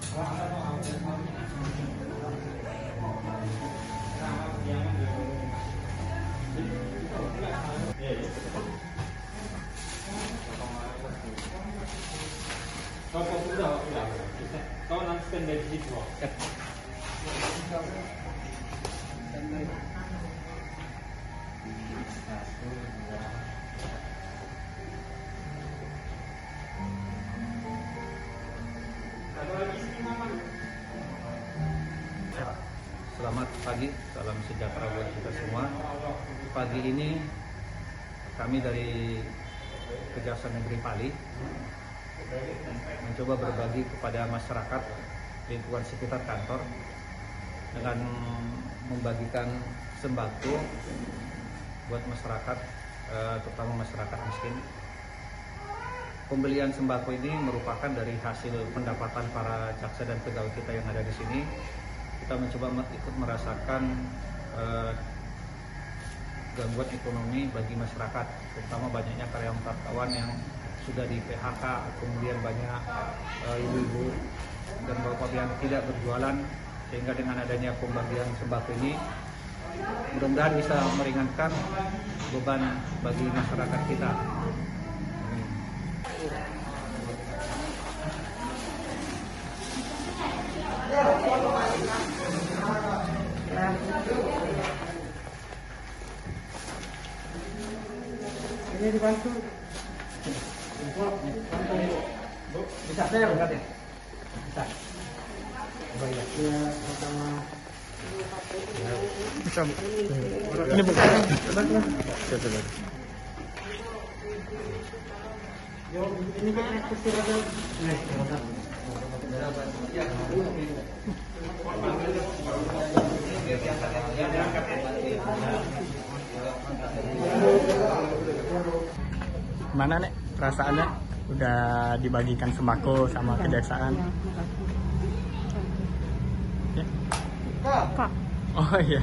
Kau nanti standby di situ. Selamat pagi, salam sejahtera buat kita semua. Pagi ini kami dari Kejaksaan Negeri Pali mencoba berbagi kepada masyarakat lingkungan sekitar kantor dengan membagikan sembako buat masyarakat, terutama masyarakat miskin. Pembelian sembako ini merupakan dari hasil pendapatan para jaksa dan pegawai kita yang ada di sini. Kita mencoba ikut merasakan gangguan ekonomi bagi masyarakat, terutama banyaknya karyawan yang sudah di PHK, kemudian banyak ibu-ibu dan bapak yang tidak berjualan, sehingga dengan adanya pembagian sembako ini mudah-mudahan bisa meringankan beban bagi masyarakat kita. Ini dibantu. Bisa saya enggak ya? Bisa. Baik ya, pertama. Bisa. Ini bukan. Coba. Yo, ini kan kursi roda. Mana nek perasaannya udah dibagikan sembako sama kejaksaan? Ya? Kak. Oh iya.